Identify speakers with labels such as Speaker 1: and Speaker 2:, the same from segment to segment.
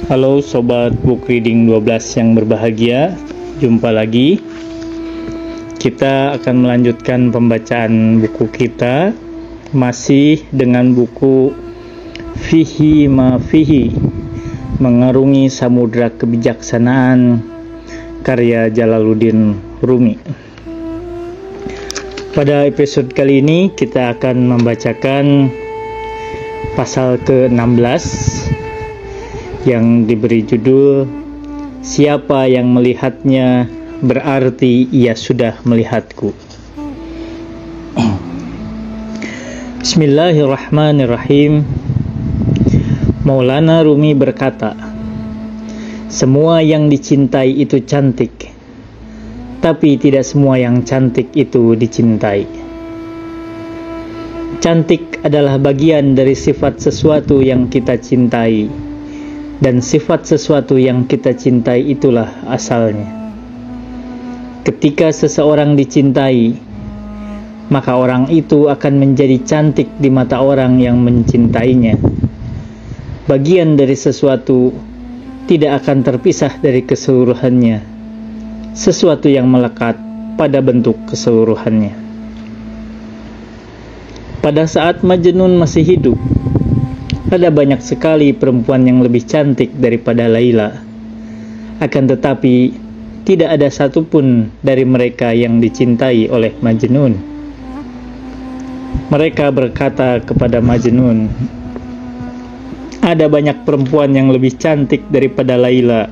Speaker 1: Halo Sobat Book Reading 12 yang berbahagia, jumpa lagi. Kita akan melanjutkan pembacaan buku kita, masih dengan buku Fihi Ma Fihi, Mengarungi Samudra Kebijaksanaan, karya Jalaluddin Rumi. Pada episode kali ini kita akan membacakan pasal ke-16 yang diberi judul Siapa yang melihatnya berarti ia sudah melihatku. Bismillahirrahmanirrahim. Maulana Rumi berkata, semua yang dicintai itu cantik, tapi tidak semua yang cantik itu dicintai. Cantik adalah bagian dari sifat sesuatu yang kita cintai, dan sifat sesuatu yang kita cintai itulah asalnya. Ketika seseorang dicintai, maka orang itu akan menjadi cantik di mata orang yang mencintainya. Bagian dari sesuatu tidak akan terpisah dari keseluruhannya, sesuatu yang melekat pada bentuk keseluruhannya. Pada saat Majnun masih hidup, ada banyak sekali perempuan yang lebih cantik daripada Laila. Akan tetapi, tidak ada satupun dari mereka yang dicintai oleh Majnun. Mereka berkata kepada Majnun, ada banyak perempuan yang lebih cantik daripada Laila.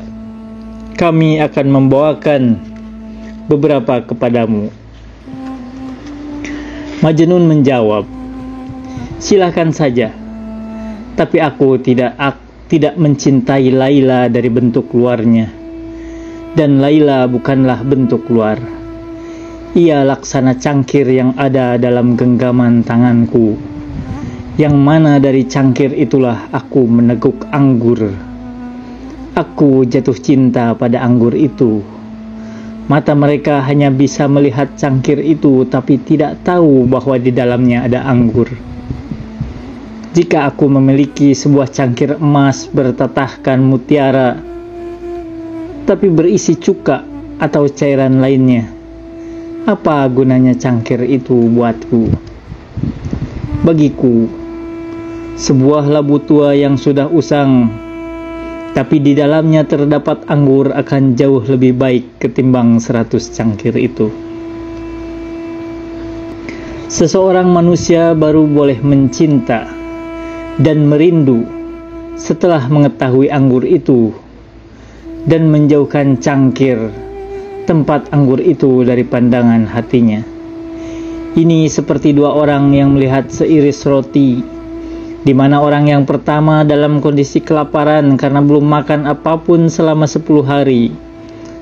Speaker 1: Kami akan membawakan beberapa kepadamu. Majnun menjawab, silakan saja. Tapi aku tidak mencintai Laila dari bentuk luarnya, dan Laila bukanlah bentuk luar. Ia laksana cangkir yang ada dalam genggaman tanganku, yang mana dari cangkir itulah aku meneguk anggur. Aku jatuh cinta pada anggur itu. Mata mereka hanya bisa melihat cangkir itu, tapi tidak tahu bahwa di dalamnya ada anggur. Jika aku memiliki sebuah cangkir emas bertatahkan mutiara, tapi berisi cuka atau cairan lainnya, apa gunanya cangkir itu buatku? Bagiku, sebuah labu tua yang sudah usang, tapi di dalamnya terdapat anggur akan jauh lebih baik ketimbang 100 cangkir itu. Seseorang manusia baru boleh mencinta dan merindu setelah mengetahui anggur itu, dan menjauhkan cangkir tempat anggur itu dari pandangan hatinya. Ini seperti dua orang yang melihat seiris roti, di mana orang yang pertama dalam kondisi kelaparan karena belum makan apapun selama 10 hari,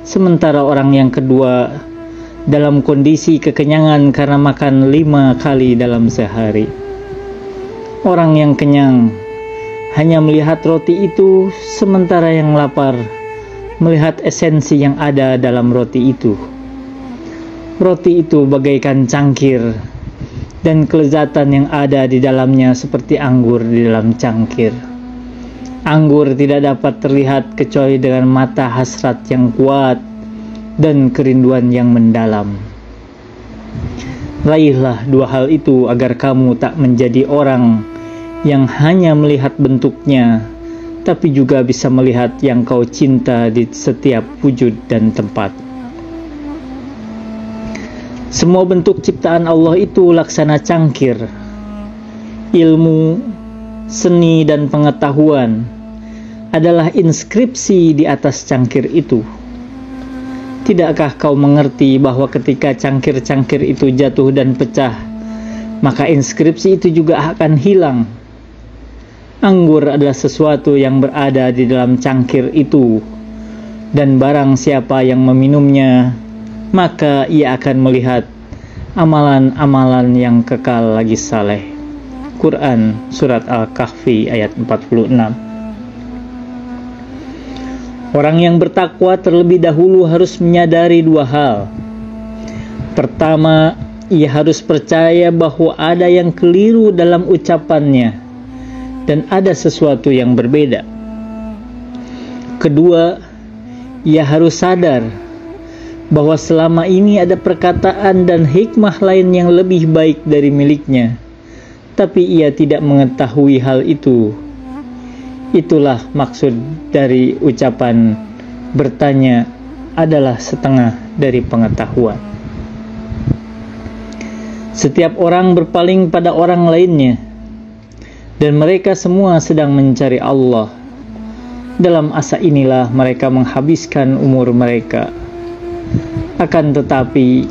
Speaker 1: sementara orang yang kedua dalam kondisi kekenyangan karena makan 5 kali dalam sehari. Orang yang kenyang hanya melihat roti itu, sementara yang lapar melihat esensi yang ada dalam roti itu. Roti itu bagaikan cangkir, dan kelezatan yang ada di dalamnya seperti anggur di dalam cangkir. Anggur tidak dapat terlihat kecuali dengan mata hasrat yang kuat dan kerinduan yang mendalam. Raihlah dua hal itu agar kamu tak menjadi orang yang hanya melihat bentuknya, tapi juga bisa melihat yang kau cinta di setiap wujud dan tempat. Semua bentuk ciptaan Allah itu laksana cangkir. Ilmu, seni, dan pengetahuan adalah inskripsi di atas cangkir itu. Tidakkah kau mengerti bahwa ketika cangkir-cangkir itu jatuh dan pecah, maka inskripsi itu juga akan hilang? Anggur adalah sesuatu yang berada di dalam cangkir itu, dan barang siapa yang meminumnya, maka ia akan melihat amalan-amalan yang kekal lagi saleh. Quran Surat Al-Kahfi ayat 46. Orang yang bertakwa terlebih dahulu harus menyadari dua hal. Pertama, ia harus percaya bahwa ada yang keliru dalam ucapannya dan ada sesuatu yang berbeda. Kedua, ia harus sadar bahwa selama ini ada perkataan dan hikmah lain yang lebih baik dari miliknya, tapi ia tidak mengetahui hal itu. Itulah maksud dari ucapan bertanya adalah setengah dari pengetahuan. Setiap orang berpaling pada orang lainnya, dan mereka semua sedang mencari Allah. Dalam asa inilah mereka menghabiskan umur mereka. Akan tetapi,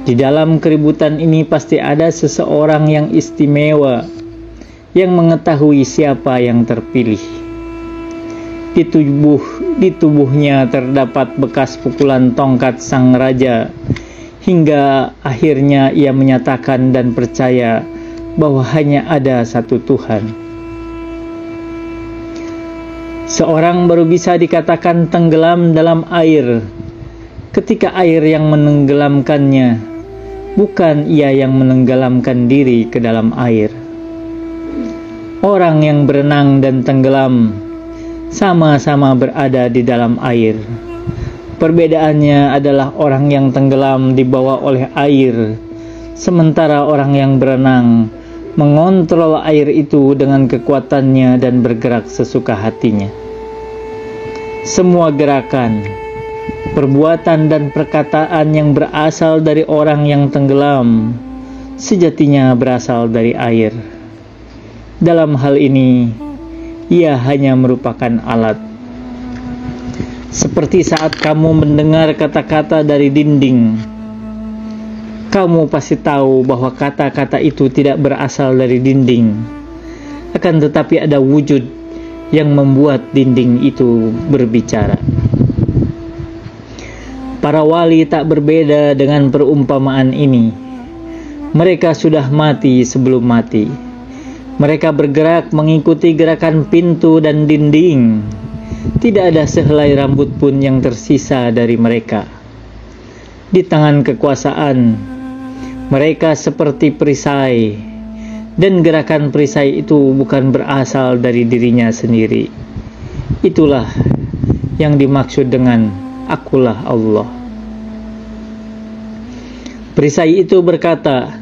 Speaker 1: di dalam keributan ini pasti ada seseorang yang istimewa, yang mengetahui siapa yang terpilih. Di tubuhnya terdapat bekas pukulan tongkat sang raja, hingga akhirnya ia menyatakan dan percaya bahwa hanya ada satu Tuhan. Seorang baru bisa dikatakan tenggelam dalam air ketika air yang menenggelamkannya, bukan ia yang menenggelamkan diri ke dalam air. Orang yang berenang dan tenggelam sama-sama berada di dalam air. Perbedaannya adalah orang yang tenggelam dibawa oleh air, sementara orang yang berenang mengontrol air itu dengan kekuatannya dan bergerak sesuka hatinya. Semua gerakan, perbuatan dan perkataan yang berasal dari orang yang tenggelam sejatinya berasal dari air. Dalam hal ini, ia hanya merupakan alat. Seperti saat kamu mendengar kata-kata dari dinding, kamu pasti tahu bahwa kata-kata itu tidak berasal dari dinding. Akan tetapi ada wujud yang membuat dinding itu berbicara. Para wali tak berbeda dengan perumpamaan ini. Mereka sudah mati sebelum mati. Mereka bergerak mengikuti gerakan pintu dan dinding. Tidak ada sehelai rambut pun yang tersisa dari mereka. Di tangan kekuasaan, mereka seperti perisai, dan gerakan perisai itu bukan berasal dari dirinya sendiri. Itulah yang dimaksud dengan Akulah Allah. Perisai itu berkata,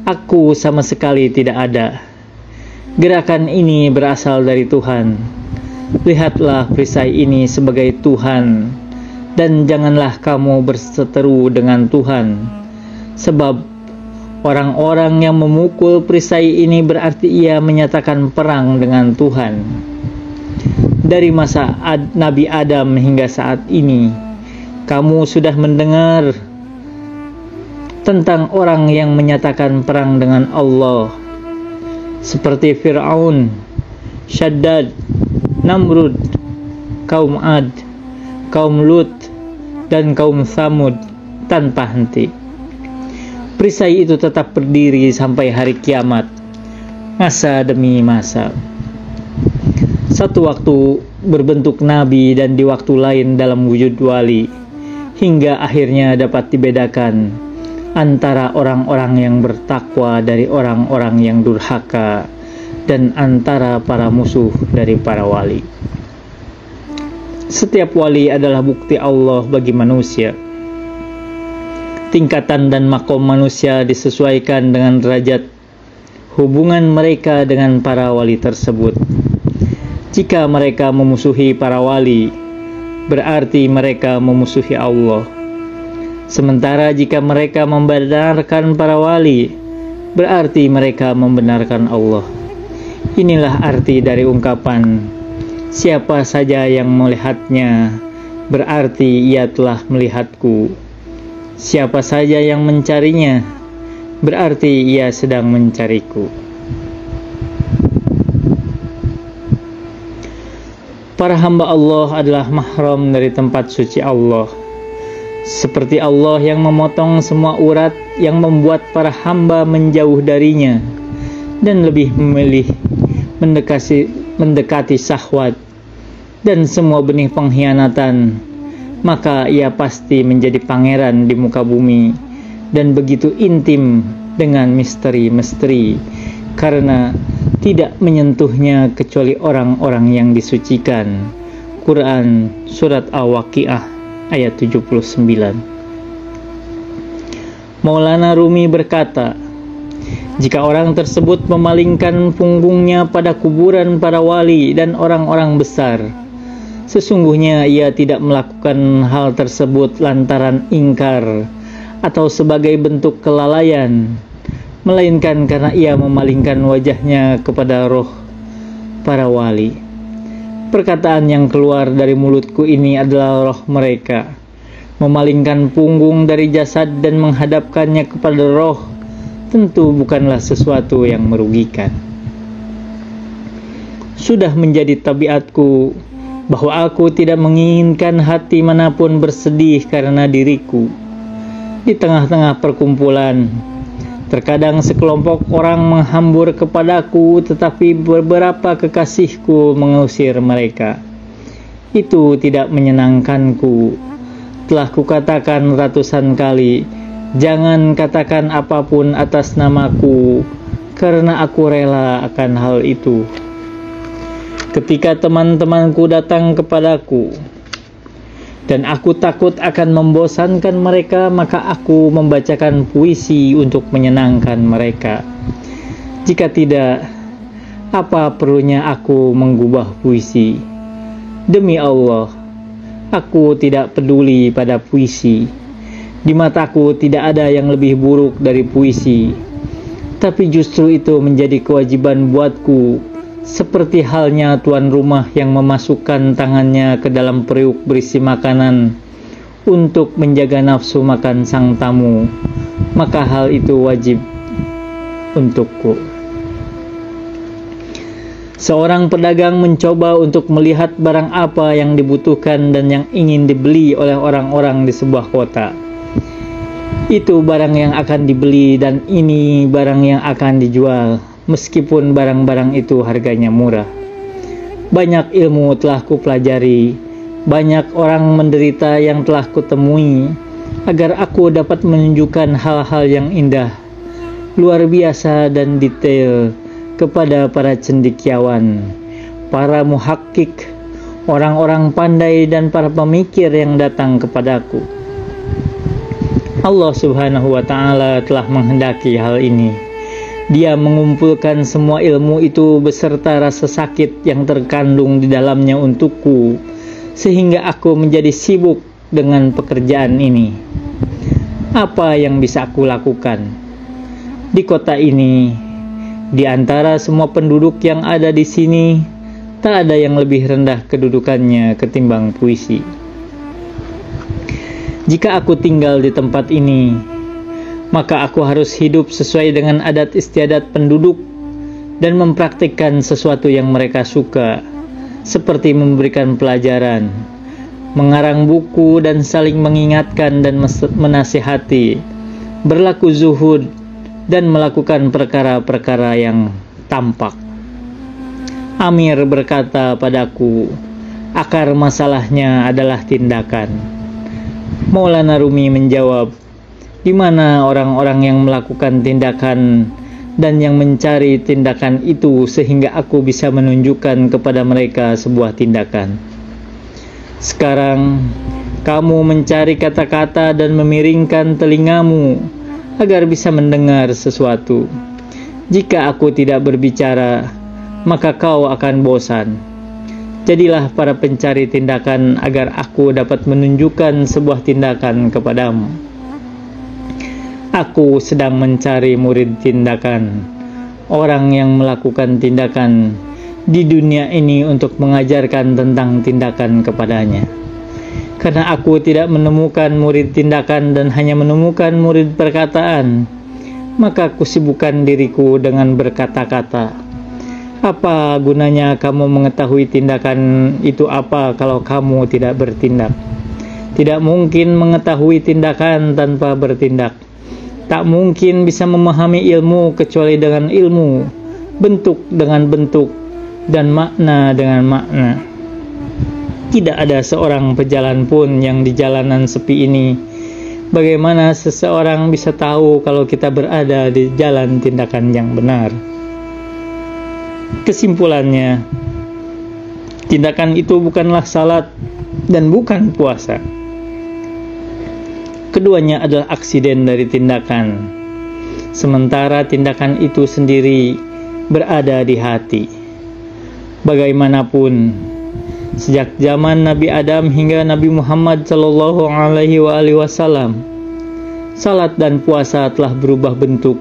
Speaker 1: Aku sama sekali tidak ada. Gerakan ini berasal dari Tuhan. Lihatlah perisai ini sebagai Tuhan, dan janganlah kamu berseteru dengan Tuhan, sebab orang-orang yang memukul perisai ini berarti ia menyatakan perang dengan Tuhan. Dari masa Nabi Adam hingga saat ini, kamu sudah mendengar tentang orang yang menyatakan perang dengan Allah, seperti Fir'aun, Shaddad, Namrud, kaum Ad, kaum Lut, dan kaum Thamud tanpa henti. Perisai itu tetap berdiri sampai hari kiamat, masa demi masa. Satu waktu berbentuk nabi dan di waktu lain dalam wujud wali, hingga akhirnya dapat dibedakan antara orang-orang yang bertakwa dari orang-orang yang durhaka, dan antara para musuh dari para wali. Setiap wali adalah bukti Allah bagi manusia. Tingkatan dan makom manusia disesuaikan dengan derajat hubungan mereka dengan para wali tersebut. Jika mereka memusuhi para wali, berarti mereka memusuhi Allah. Sementara jika mereka membenarkan para wali, berarti mereka membenarkan Allah. Inilah arti dari ungkapan, siapa saja yang melihatnya, berarti ia telah melihatku. Siapa saja yang mencarinya, berarti ia sedang mencariku. Para hamba Allah adalah mahram dari tempat suci Allah. Seperti Allah yang memotong semua urat yang membuat para hamba menjauh darinya dan lebih memilih mendekati syahwat dan semua benih pengkhianatan, maka ia pasti menjadi pangeran di muka bumi dan begitu intim dengan misteri-misteri, karena tidak menyentuhnya kecuali orang-orang yang disucikan. Quran Surat Al-Waqiah ayat 79. Maulana Rumi berkata, jika orang tersebut memalingkan punggungnya pada kuburan para wali dan orang-orang besar, sesungguhnya ia tidak melakukan hal tersebut lantaran ingkar atau sebagai bentuk kelalaian, melainkan karena ia memalingkan wajahnya kepada roh para wali. Perkataan yang keluar dari mulutku ini adalah roh mereka. Memalingkan punggung dari jasad dan menghadapkannya kepada roh tentu bukanlah sesuatu yang merugikan. Sudah menjadi tabiatku bahwa aku tidak menginginkan hati manapun bersedih karena diriku. Di tengah-tengah perkumpulan, terkadang sekelompok orang menghambur kepadaku, tetapi beberapa kekasihku mengusir mereka. Itu tidak menyenangkanku. Telah kukatakan ratusan kali, jangan katakan apapun atas namaku, karena aku rela akan hal itu. Ketika teman-temanku datang kepadaku, dan aku takut akan membosankan mereka, maka aku membacakan puisi untuk menyenangkan mereka. Jika tidak, apa perlunya aku menggubah puisi? Demi Allah, aku tidak peduli pada puisi. Di mataku tidak ada yang lebih buruk dari puisi. Tapi justru itu menjadi kewajiban buatku, seperti halnya tuan rumah yang memasukkan tangannya ke dalam periuk berisi makanan untuk menjaga nafsu makan sang tamu. Maka hal itu wajib untukku. Seorang pedagang mencoba untuk melihat barang apa yang dibutuhkan dan yang ingin dibeli oleh orang-orang di sebuah kota. Itu barang yang akan dibeli dan ini barang yang akan dijual, meskipun barang-barang itu harganya murah. Banyak ilmu telah kupelajari, banyak orang menderita yang telah kutemui, agar aku dapat menunjukkan hal-hal yang indah, luar biasa dan detail kepada para cendekiawan, para muhakkik, orang-orang pandai dan para pemikir yang datang kepadaku. Allah Subhanahu wa Ta'ala telah menghendaki hal ini. Dia mengumpulkan semua ilmu itu beserta rasa sakit yang terkandung di dalamnya untukku, sehingga aku menjadi sibuk dengan pekerjaan ini. Apa yang bisa aku lakukan? Di kota ini, di antara semua penduduk yang ada di sini, tak ada yang lebih rendah kedudukannya ketimbang puisi. Jika aku tinggal di tempat ini, maka aku harus hidup sesuai dengan adat istiadat penduduk dan mempraktikkan sesuatu yang mereka suka, seperti memberikan pelajaran, mengarang buku dan saling mengingatkan dan menasihati, berlaku zuhud, dan melakukan perkara-perkara yang tampak. Amir berkata padaku, akar masalahnya adalah tindakan. Maulana Rumi menjawab, di mana orang-orang yang melakukan tindakan dan yang mencari tindakan itu sehingga aku bisa menunjukkan kepada mereka sebuah tindakan. Sekarang, kamu mencari kata-kata dan memiringkan telingamu agar bisa mendengar sesuatu. Jika aku tidak berbicara, maka kau akan bosan. Jadilah para pencari tindakan agar aku dapat menunjukkan sebuah tindakan kepadamu. Aku sedang mencari murid tindakan, orang yang melakukan tindakan di dunia ini untuk mengajarkan tentang tindakan kepadanya. Karena aku tidak menemukan murid tindakan dan hanya menemukan murid perkataan, maka kusibukkan diriku dengan berkata-kata. Apa gunanya kamu mengetahui tindakan itu apa kalau kamu tidak bertindak? Tidak mungkin mengetahui tindakan tanpa bertindak. Tak mungkin bisa memahami ilmu kecuali dengan ilmu, bentuk dengan bentuk, dan makna dengan makna. Tidak ada seorang pejalan pun yang di jalanan sepi ini. Bagaimana seseorang bisa tahu kalau kita berada di jalan tindakan yang benar? Kesimpulannya, tindakan itu bukanlah salat dan bukan puasa. Keduanya adalah aksiden dari tindakan, sementara tindakan itu sendiri berada di hati. Bagaimanapun, sejak zaman Nabi Adam hingga Nabi Muhammad SAW, salat dan puasa telah berubah bentuk,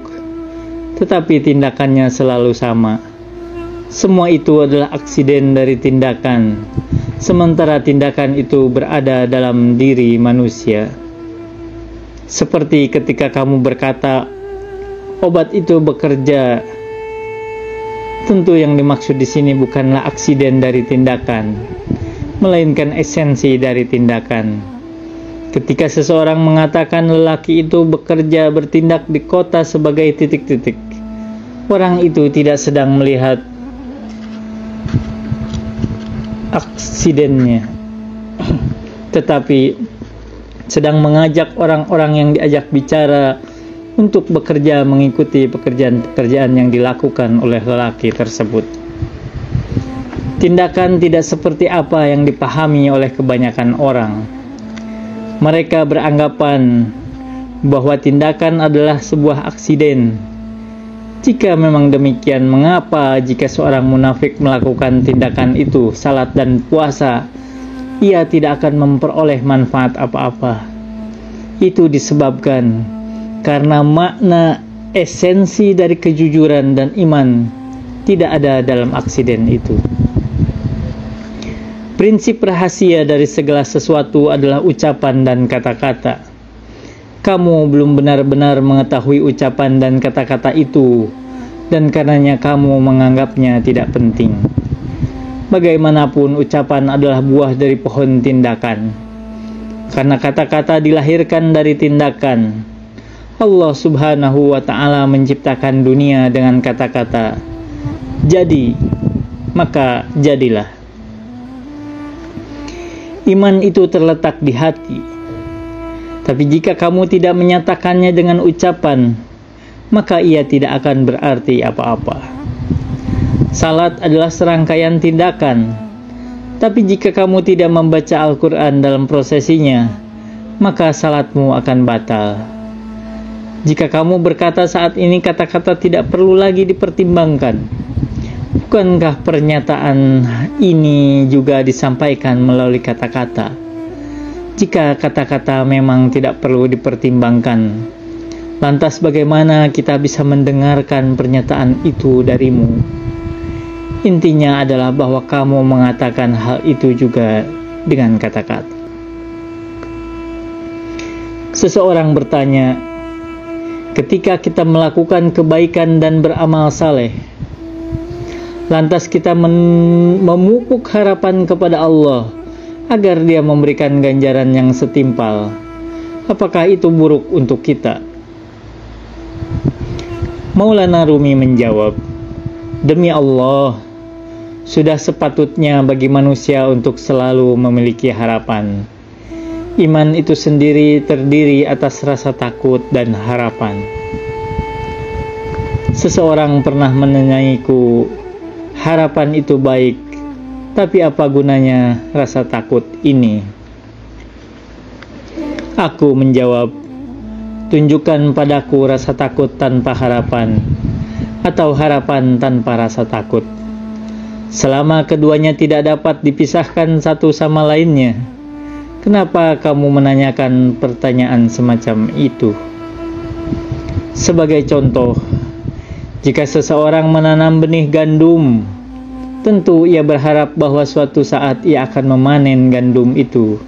Speaker 1: tetapi tindakannya selalu sama. Semua itu adalah aksiden dari tindakan, sementara tindakan itu berada dalam diri manusia. Seperti ketika kamu berkata, obat itu bekerja. Tentu yang dimaksud di sini bukanlah aksiden dari tindakan, melainkan esensi dari tindakan. Ketika seseorang mengatakan lelaki itu bekerja bertindak di kota sebagai titik-titik, orang itu tidak sedang melihat aksidennya, tetapi sedang mengajak orang-orang yang diajak bicara untuk bekerja mengikuti pekerjaan-pekerjaan yang dilakukan oleh lelaki tersebut. Tindakan tidak seperti apa yang dipahami oleh kebanyakan orang. Mereka beranggapan bahwa tindakan adalah sebuah aksiden. Jika memang demikian, mengapa jika seorang munafik melakukan tindakan itu, salat dan puasa, ia tidak akan memperoleh manfaat apa-apa? Itu disebabkan karena makna esensi dari kejujuran dan iman tidak ada dalam aksiden itu. Prinsip rahasia dari segala sesuatu adalah ucapan dan kata-kata. Kamu belum benar-benar mengetahui ucapan dan kata-kata itu, dan karenanya kamu menganggapnya tidak penting. Bagaimanapun, ucapan adalah buah dari pohon tindakan. Karena kata-kata dilahirkan dari tindakan. Allah Subhanahu wa Ta'ala menciptakan dunia dengan kata-kata, jadi, maka jadilah. Iman itu terletak di hati. Tapi jika kamu tidak menyatakannya dengan ucapan, maka ia tidak akan berarti apa-apa. Salat adalah serangkaian tindakan. Tapi jika kamu tidak membaca Al-Quran dalam prosesinya, maka salatmu akan batal. Jika kamu berkata saat ini kata-kata tidak perlu lagi dipertimbangkan, bukankah pernyataan ini juga disampaikan melalui kata-kata? Jika kata-kata memang tidak perlu dipertimbangkan, lantas bagaimana kita bisa mendengarkan pernyataan itu darimu? Intinya adalah bahwa kamu mengatakan hal itu juga dengan kata-kata. Seseorang bertanya, ketika kita melakukan kebaikan dan beramal saleh, lantas kita memupuk harapan kepada Allah agar Dia memberikan ganjaran yang setimpal, apakah itu buruk untuk kita? Maulana Rumi menjawab, demi Allah, sudah sepatutnya bagi manusia untuk selalu memiliki harapan. Iman itu sendiri terdiri atas rasa takut dan harapan. Seseorang pernah menanyaiku, harapan itu baik, tapi apa gunanya rasa takut ini? Aku menjawab, tunjukkan padaku rasa takut tanpa harapan, atau harapan tanpa rasa takut. Selama keduanya tidak dapat dipisahkan satu sama lainnya, kenapa kamu menanyakan pertanyaan semacam itu? Sebagai contoh, jika seseorang menanam benih gandum, tentu ia berharap bahwa suatu saat ia akan memanen gandum itu.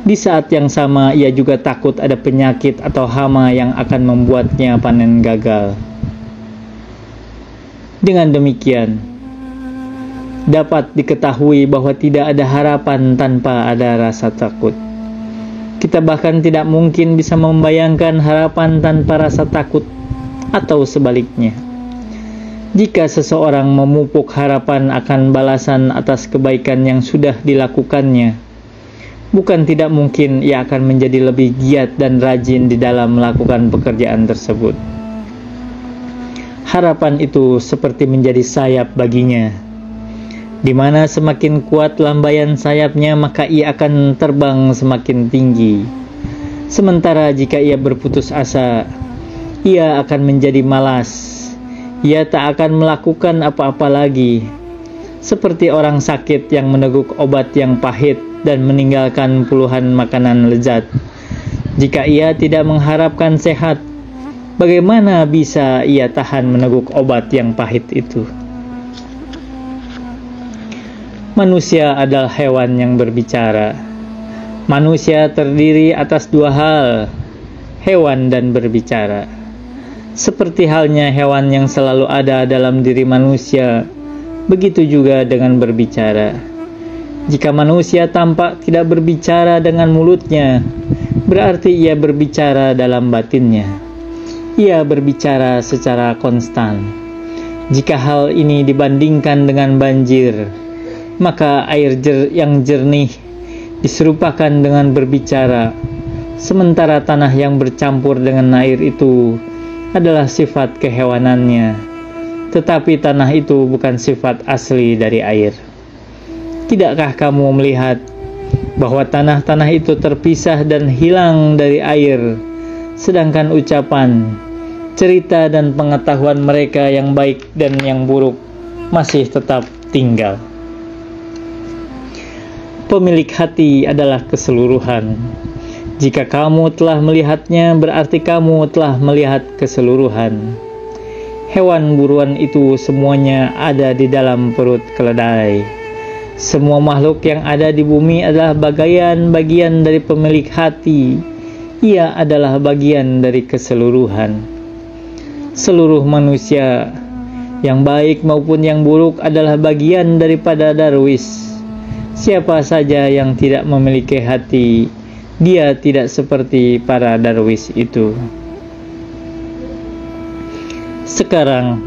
Speaker 1: Di saat yang sama, ia juga takut ada penyakit atau hama yang akan membuatnya panen gagal. Dengan demikian, dapat diketahui bahwa tidak ada harapan tanpa ada rasa takut. Kita bahkan tidak mungkin bisa membayangkan harapan tanpa rasa takut, atau sebaliknya. Jika seseorang memupuk harapan akan balasan atas kebaikan yang sudah dilakukannya, bukan tidak mungkin ia akan menjadi lebih giat dan rajin di dalam melakukan pekerjaan tersebut. Harapan itu seperti menjadi sayap baginya, di mana semakin kuat lambaian sayapnya, maka ia akan terbang semakin tinggi. Sementara jika ia berputus asa, ia akan menjadi malas. Ia tak akan melakukan apa-apa lagi, seperti orang sakit yang meneguk obat yang pahit dan meninggalkan puluhan makanan lezat. Jika ia tidak mengharapkan sehat, bagaimana bisa ia tahan meneguk obat yang pahit itu? Manusia adalah hewan yang berbicara. Manusia terdiri atas dua hal, hewan dan berbicara. Seperti halnya hewan yang selalu ada dalam diri manusia, begitu juga dengan berbicara. Jika manusia tampak tidak berbicara dengan mulutnya, berarti ia berbicara dalam batinnya. Ia berbicara secara konstan. Jika hal ini dibandingkan dengan banjir, maka air yang jernih diserupakan dengan berbicara, sementara tanah yang bercampur dengan air itu adalah sifat kehewanannya, tetapi tanah itu bukan sifat asli dari air. Tidakkah kamu melihat bahwa tanah-tanah itu terpisah dan hilang dari air, sedangkan ucapan, cerita dan pengetahuan mereka yang baik dan yang buruk masih tetap tinggal? Pemilik hati adalah keseluruhan. Jika kamu telah melihatnya, berarti kamu telah melihat keseluruhan. Hewan buruan itu semuanya ada di dalam perut keledai. Semua makhluk yang ada di bumi adalah bagian dari pemilik hati. Ia adalah bagian dari keseluruhan. Seluruh manusia, yang baik maupun yang buruk, adalah bagian daripada darwis. Siapa saja yang tidak memiliki hati, dia tidak seperti para darwis itu. Sekarang,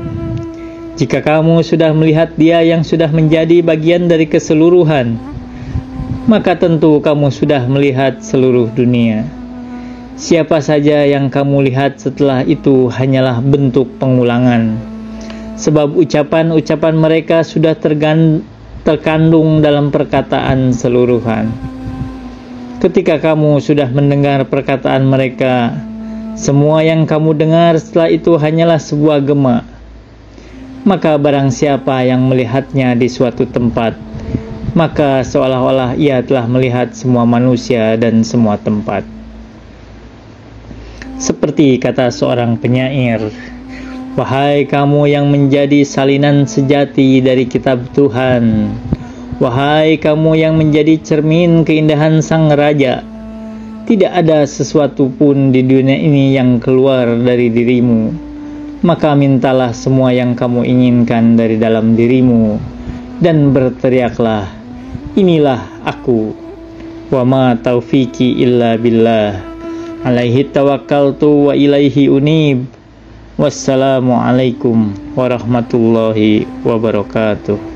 Speaker 1: jika kamu sudah melihat dia yang sudah menjadi bagian dari keseluruhan, maka tentu kamu sudah melihat seluruh dunia. Siapa saja yang kamu lihat setelah itu hanyalah bentuk pengulangan, sebab ucapan-ucapan mereka sudah terkandung dalam perkataan seluruhan. Ketika kamu sudah mendengar perkataan mereka, semua yang kamu dengar setelah itu hanyalah sebuah gema. Maka barang siapa yang melihatnya di suatu tempat, maka seolah-olah ia telah melihat semua manusia dan semua tempat. Seperti kata seorang penyair, "Wahai kamu yang menjadi salinan sejati dari kitab Tuhan, wahai kamu yang menjadi cermin keindahan Sang Raja, tidak ada sesuatu pun di dunia ini yang keluar dari dirimu, maka mintalah semua yang kamu inginkan dari dalam dirimu, dan berteriaklah, inilah aku, wa ma taufiki illa billah, alaihi tawakkaltu wa ilaihi unib, wassalamualaikum warahmatullahi wabarakatuh."